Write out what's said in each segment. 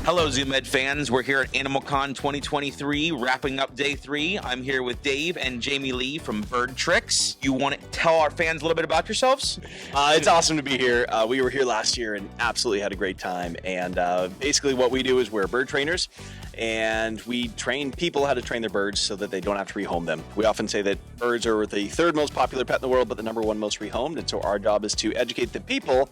Hello, Zoo Med fans. We're here at AnimalCon 2023, wrapping up day 3. I'm here with Dave and Jaime Lee from BirdTricks. You want to tell our fans a little bit about yourselves? It's awesome to be here. We were here last year and absolutely had a great time. And basically what we do is we're bird trainers, and we train people how to train their birds so that they don't have to rehome them. We often say that birds are the third most popular pet in the world, but the number 1 most rehomed. And so our job is to educate the people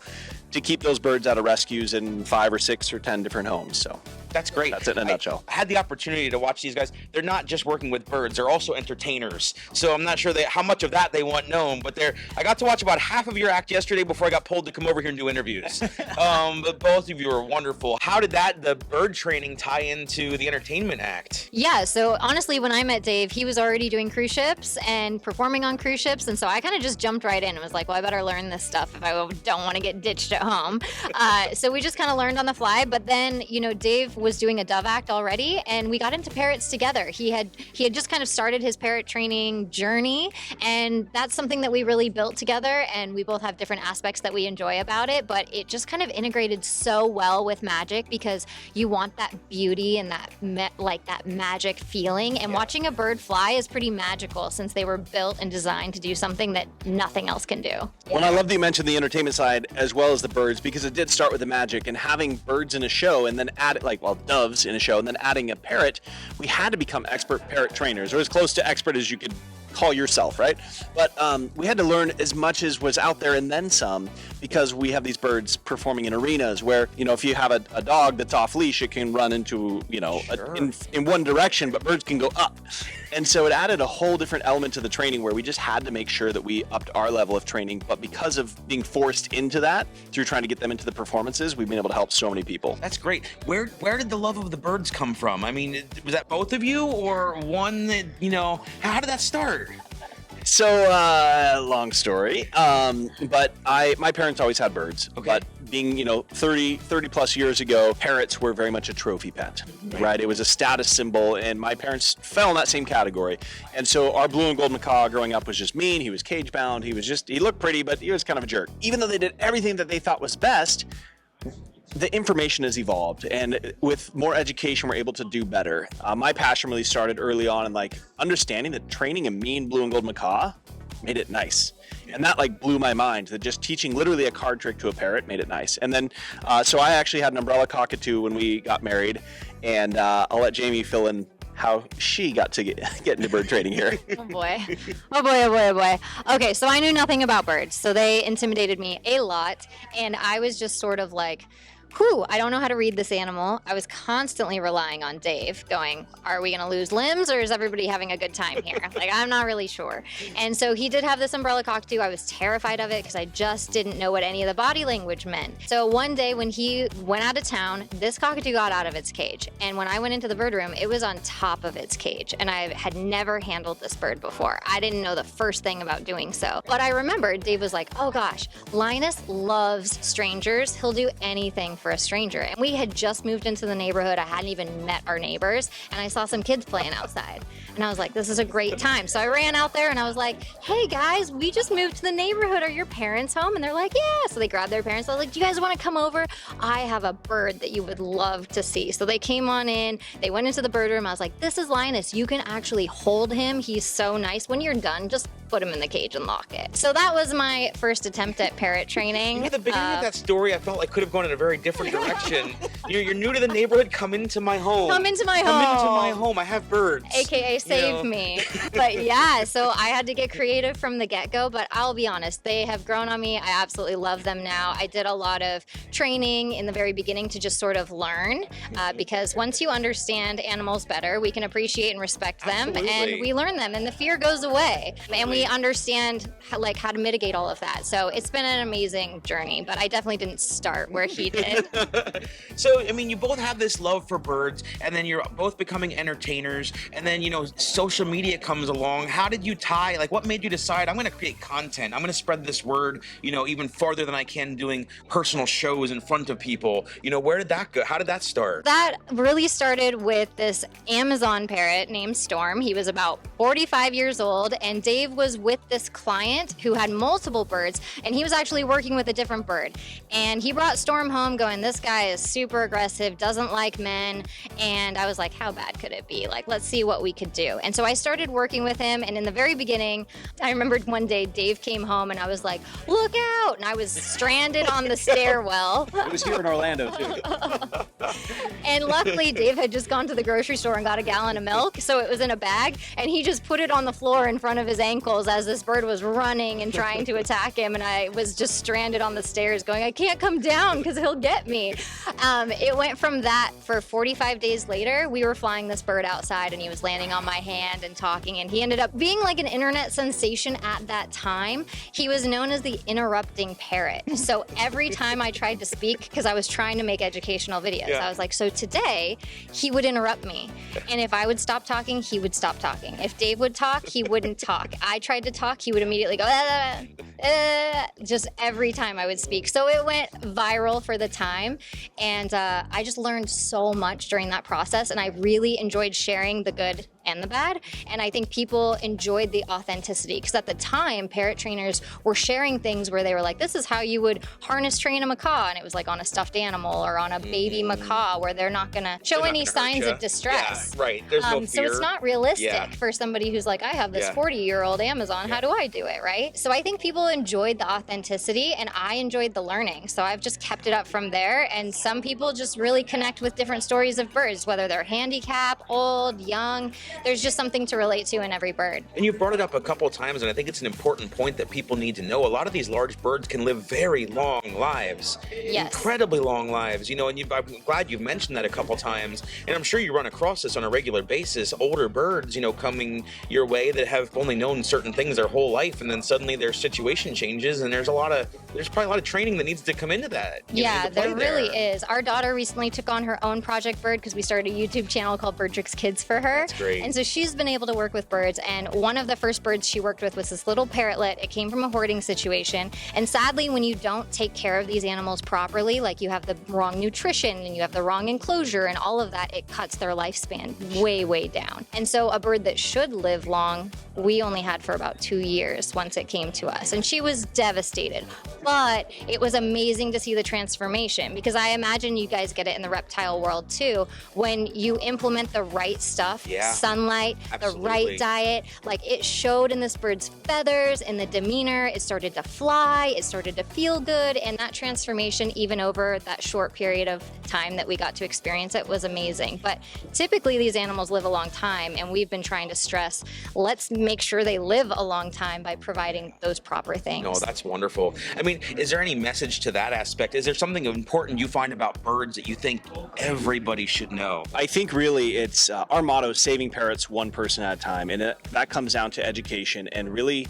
to keep those birds out of rescues in 5 or 6 or 10 different homes. So that's great. That's it in a nutshell. I had the opportunity to watch these guys. They're not just working with birds, they're also entertainers. So I'm not sure how much of that they want known, but I got to watch about half of your act yesterday before I got pulled to come over here and do interviews. But both of you are wonderful. How did the bird training tie into the entertainment act? Yeah, so honestly, when I met Dave, he was already doing cruise ships and performing on cruise ships. And so I kind of just jumped right in and was like, well, I better learn this stuff if I don't want to get ditched at home. So we just kind of learned on the fly. But then, Dave was doing a dove act already, and we got into parrots together. He had just kind of started his parrot training journey, and that's something that we really built together, and we both have different aspects that we enjoy about it, but it just kind of integrated so well with magic because you want that beauty and that magic feeling, and watching a bird fly is pretty magical since they were built and designed to do something that nothing else can do. Well, I love that you mentioned the entertainment side as well as the birds, because it did start with the magic, and having birds in a show and then doves in a show and then adding a parrot, we had to become expert parrot trainers, or as close to expert as you could call yourself, right? But we had to learn as much as was out there and then some, because we have these birds performing in arenas where, if you have a dog that's off leash, it can run into, in one direction, but birds can go up. And so it added a whole different element to the training where we just had to make sure that we upped our level of training. But because of being forced into that through trying to get them into the performances, we've been able to help so many people. That's great. Where did the love of the birds come from? I mean, was that both of you, or one that, how did that start? So, long story, but my parents always had birds, okay. But being, 30 plus years ago, parrots were very much a trophy pet, right? It was a status symbol, and my parents fell in that same category. And so our blue and gold macaw growing up was just mean. He was cage bound. He looked pretty, but he was kind of a jerk. Even though they did everything that they thought was best, the information has evolved, and with more education, we're able to do better. My passion really started early on in understanding that training a mean blue and gold macaw made it nice. And that blew my mind, that just teaching literally a card trick to a parrot made it nice. And then, so I actually had an umbrella cockatoo when we got married, and I'll let Jaime fill in how she got to get into bird training here. Oh boy. Oh boy, oh boy, oh boy. Okay, so I knew nothing about birds, so they intimidated me a lot, and I was just sort of like, I don't know how to read this animal. I was constantly relying on Dave, going, are we going to lose limbs, or is everybody having a good time here? I'm not really sure. And so he did have this umbrella cockatoo. I was terrified of it because I just didn't know what any of the body language meant. So one day when he went out of town, this cockatoo got out of its cage. And when I went into the bird room, it was on top of its cage. And I had never handled this bird before. I didn't know the first thing about doing so. But I remembered Dave was like, oh gosh, Linus loves strangers. He'll do anything for a stranger. And we had just moved into the neighborhood. I hadn't even met our neighbors, and I saw some kids playing outside, and I was like, this is a great time. So I ran out there and I was like, hey guys, we just moved to the neighborhood, are your parents home? And they're like, yeah. So they grabbed their parents. I was like, do you guys want to come over? I have a bird that you would love to see. So they came on in, they went into the bird room. I was like, this is Linus, you can actually hold him, he's so nice. When you're done, just put him in the cage and lock it. So that was my first attempt at parrot training. At the beginning of that story, I felt like could have gone in a very different direction. You're new to the neighborhood, come into my home. Come into my home. Come into my home, I have birds. AKA save me. But yeah, so I had to get creative from the get-go, but I'll be honest, they have grown on me. I absolutely love them now. I did a lot of training in the very beginning to just sort of learn, because once you understand animals better, we can appreciate and respect them. Absolutely. And we learn them, and the fear goes away. And we understand how to mitigate all of that. So it's been an amazing journey, but I definitely didn't start where he did. So, I mean, you both have this love for birds, and then you're both becoming entertainers, and then, social media comes along. How did you tie, what made you decide, I'm going to create content, I'm going to spread this word, even farther than I can doing personal shows in front of people? Where did that go? How did that start? That really started with this Amazon parrot named Storm. He was about 45 years old, and Dave was was with this client who had multiple birds, and he was actually working with a different bird. And he brought Storm home going, this guy is super aggressive, doesn't like men. And I was like, how bad could it be? Like, let's see what we could do. And so I started working with him. And in the very beginning, I remembered one day Dave came home and I was like, look out. And I was stranded on the stairwell. It was here in Orlando, too. And luckily, Dave had just gone to the grocery store and got a gallon of milk. So it was in a bag. And he just put it on the floor in front of his ankles as this bird was running and trying to attack him. And I was just stranded on the stairs going, I can't come down because he'll get me. It went from that for 45 days later. We were flying this bird outside and he was landing on my hand and talking. And he ended up being like an internet sensation at that time. He was known as the interrupting parrot. So every time I tried to speak, because I was trying to make educational videos, I was like, so today he would interrupt me. And if I would stop talking, he would stop talking. If Dave would talk, he wouldn't talk. I tried to talk, he would immediately go, just every time I would speak. So it went viral for the time. And I just learned so much during that process. And I really enjoyed sharing the good and the bad. And I think people enjoyed the authenticity because at the time, parrot trainers were sharing things where they were like, this is how you would harness train a macaw. And it was like on a stuffed animal or on a baby macaw where they're not going to show any signs of distress. Yeah, right. There's no fear. So it's not realistic for somebody who's like, I have this 40-year-old Amazon. How do I do it, right? So I think people enjoyed the authenticity and I enjoyed the learning. So I've just kept it up from there. And some people just really connect with different stories of birds, whether they're handicapped, old, young. There's just something to relate to in every bird. And you've brought it up a couple of times, and I think it's an important point that people need to know. A lot of these large birds can live very long lives. Yes. Incredibly long lives, and I'm glad you've mentioned that a couple times. And I'm sure you run across this on a regular basis, older birds, coming your way that have only known certain things their whole life, and then suddenly their situation changes, and there's probably a lot of training that needs to come into that. Yeah, there really is. Our daughter recently took on her own project bird because we started a YouTube channel called BirdTricks Kids for her. That's great. And so she's been able to work with birds, and one of the first birds she worked with was this little parrotlet. It came from a hoarding situation, and sadly, when you don't take care of these animals properly, like you have the wrong nutrition and you have the wrong enclosure and all of that, it cuts their lifespan way, way down. And so a bird that should live long, we only had for about 2 years once it came to us, and she was devastated. But it was amazing to see the transformation because I imagine you guys get it in the reptile world too. When you implement the right stuff, sunlight, the right diet, like it showed in this bird's feathers, in the demeanor, it started to fly, it started to feel good, and that transformation, even over that short period of time that we got to experience it, was amazing. But typically these animals live a long time, and we've been trying to stress, let's make sure they live a long time by providing those proper things. No, that's wonderful. I mean, is there any message to that aspect? Is there something important you find about birds that you think everybody should know? I think really it's our motto is saving parrots one person at a time, and that comes down to education and really.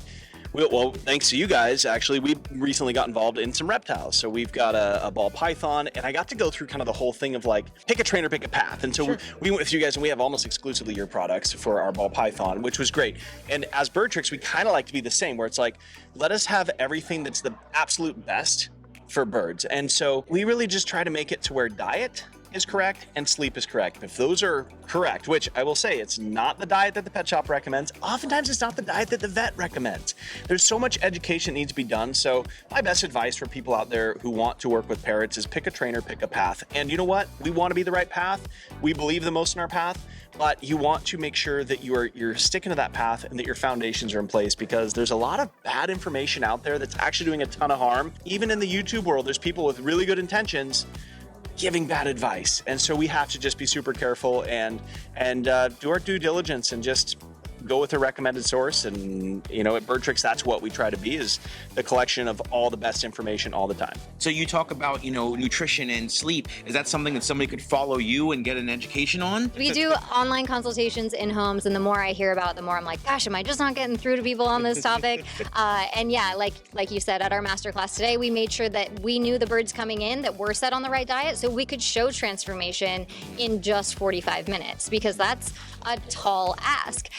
Well, thanks to you guys, actually, we recently got involved in some reptiles. So we've got a ball python, and I got to go through kind of the whole thing of like, pick a trainer, pick a path. And so we went with you guys, and we have almost exclusively your products for our ball python, which was great. And as BirdTricks, we kind of like to be the same, where it's like, let us have everything that's the absolute best for birds. And so we really just try to make it to where diet is correct and sleep is correct. If those are correct, which I will say it's not the diet that the pet shop recommends, oftentimes it's not the diet that the vet recommends. There's so much education needs to be done. So my best advice for people out there who want to work with parrots is pick a trainer, pick a path. And you know what? We want to be the right path. We believe the most in our path, but you want to make sure that you're sticking to that path and that your foundations are in place, because there's a lot of bad information out there that's actually doing a ton of harm. Even in the YouTube world, there's people with really good intentions giving bad advice. And so we have to just be super careful and do our due diligence and just go with a recommended source. And at BirdTricks, that's what we try to be, is the collection of all the best information all the time. So you talk about nutrition and sleep. Is that something that somebody could follow you and get an education on? We do online consultations in homes, and the more I hear about it, the more I'm like, gosh, am I just not getting through to people on this topic? And yeah, like you said, at our masterclass today, we made sure that we knew the birds coming in that were set on the right diet, so we could show transformation in just 45 minutes, because that's a tall ask.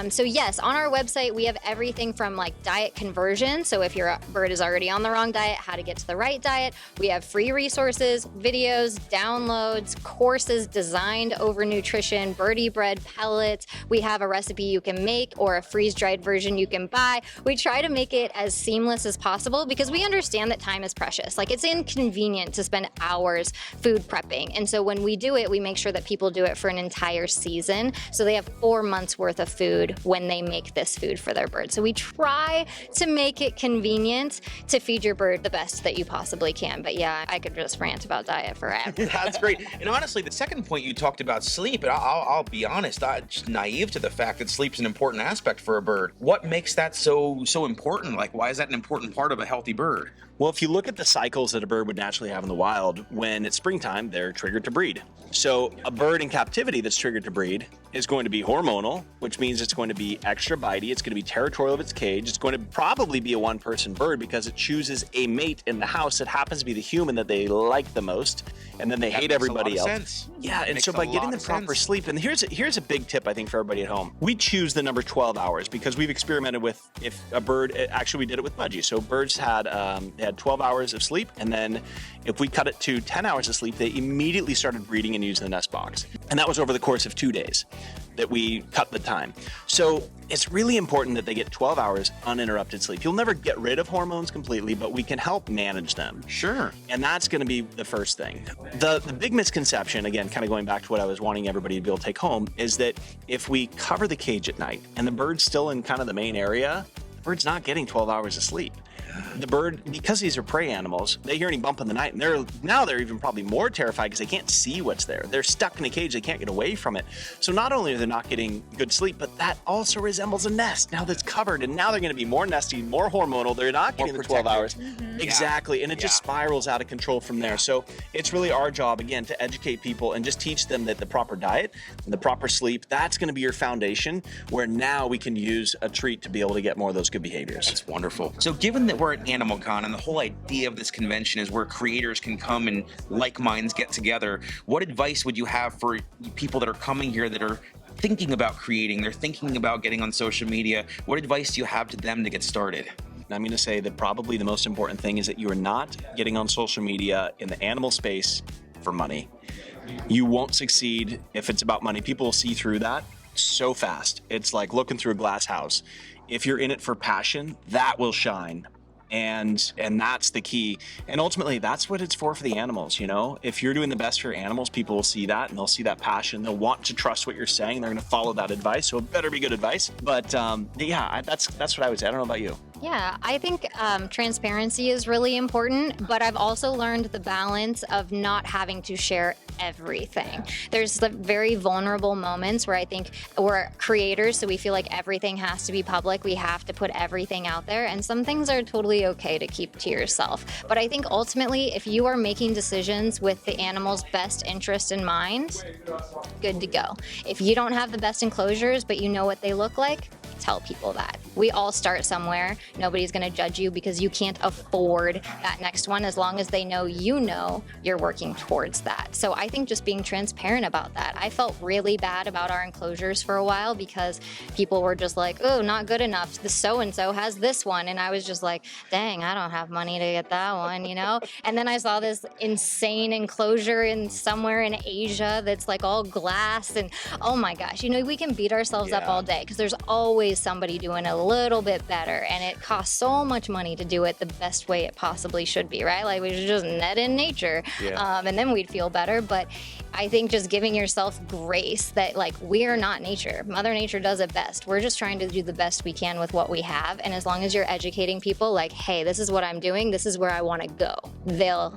So yes, on our website, we have everything from like diet conversion. So if your bird is already on the wrong diet, how to get to the right diet. We have free resources, videos, downloads, courses designed over nutrition, birdie bread pellets. We have a recipe you can make or a freeze-dried version you can buy. We try to make it as seamless as possible because we understand that time is precious. Like, it's inconvenient to spend hours food prepping. And so when we do it, we make sure that people do it for an entire season. So they have 4 months worth of food when they make this food for their bird. So we try to make it convenient to feed your bird the best that you possibly can. But yeah, I could just rant about diet forever. That's great. And honestly, the second point you talked about sleep, and I'll be honest, I'm just naive to the fact that sleep's an important aspect for a bird. What makes that so important? Like, why is that an important part of a healthy bird? Well, if you look at the cycles that a bird would naturally have in the wild, when it's springtime, they're triggered to breed. So a bird in captivity that's triggered to breed is going to be hormonal, which means it's going to be extra bitey, it's going to be territorial of its cage, it's going to probably be a one-person bird because it chooses a mate in the house that happens to be the human that they like the most, and then they hate everybody else. Sense. Yeah, and so by getting the proper sleep, and here's a big tip I think for everybody at home. We choose the number 12 hours because we've experimented with if a bird, actually we did it with Budgie. So birds had 12 hours of sleep, and then if we cut it to 10 hours of sleep, they immediately started breeding and using the nest box. And that was over the course of 2 days that we cut the time. So it's really important that they get 12 hours uninterrupted sleep. You'll never get rid of hormones completely, but we can help manage them. Sure. And that's going to be the first thing. The big misconception, again, kind of going back to what I was wanting everybody to be able to take home, is that if we cover the cage at night and the bird's still in kind of the main area, the bird's not getting 12 hours of sleep. The bird, because these are prey animals, they hear any bump in the night, and they're even probably more terrified because they can't see what's there. They're stuck in a cage, they can't get away from it. So not only are they not getting good sleep, but that also resembles a nest now that's covered, and now they're going to be more nesty, more hormonal. They're not getting the 12 hours. Exactly, and it just spirals out of control from there. So it's really our job, again, to educate people and just teach them that the proper diet and the proper sleep, that's going to be your foundation, where now we can use a treat to be able to get more of those good behaviors. That's wonderful. So given that we're at AnimalCon and the whole idea of this convention is where creators can come and like minds get together, what advice would you have for people that are coming here that are thinking about creating, they're thinking about getting on social media? What advice do you have to them to get started? I'm going to say that probably the most important thing is that you are not getting on social media in the animal space for money. You won't succeed if it's about money. People will see through that so fast. It's like looking through a glass house. If you're in it for passion, that will shine. And that's the key. And ultimately, that's what it's for the animals, you know? If you're doing the best for your animals, people will see that, and they'll see that passion. They'll want to trust what you're saying. They're going to follow that advice. So it better be good advice. But yeah, that's what I would say. I don't know about you. Yeah, I think transparency is really important, but I've also learned the balance of not having to share everything. There's the very vulnerable moments where I think we're creators, so we feel like everything has to be public. We have to put everything out there, and some things are totally okay to keep to yourself. But I think ultimately, if you are making decisions with the animal's best interest in mind, good to go. If you don't have the best enclosures, but you know what they look like, tell people that. We all start somewhere. Nobody's going to judge you because you can't afford that next one, as long as they know you're working towards that. So I think just being transparent about that. I felt really bad about our enclosures for a while because people were just like, oh, not good enough. The so-and-so has this one. And I was just like, dang, I don't have money to get that one, you know? And then I saw this insane enclosure somewhere in Asia that's like all glass, and oh my gosh, we can beat ourselves up all day because there's always somebody doing a little bit better, and it costs so much money to do it the best way it possibly should be, right? Like, we should just net in nature, and then we'd feel better. But I think just giving yourself grace that, like, we're not nature. Mother Nature does it best. We're just trying to do the best we can with what we have, and as long as you're educating people like, hey, this is what I'm doing, this is where I want to go, they'll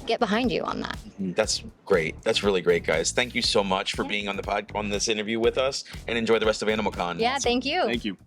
get behind you on that. That's great. That's really great, guys. Thank you so much for being on the on this interview with us, and enjoy the rest of AnimalCon. Yeah, thank you. Thank you.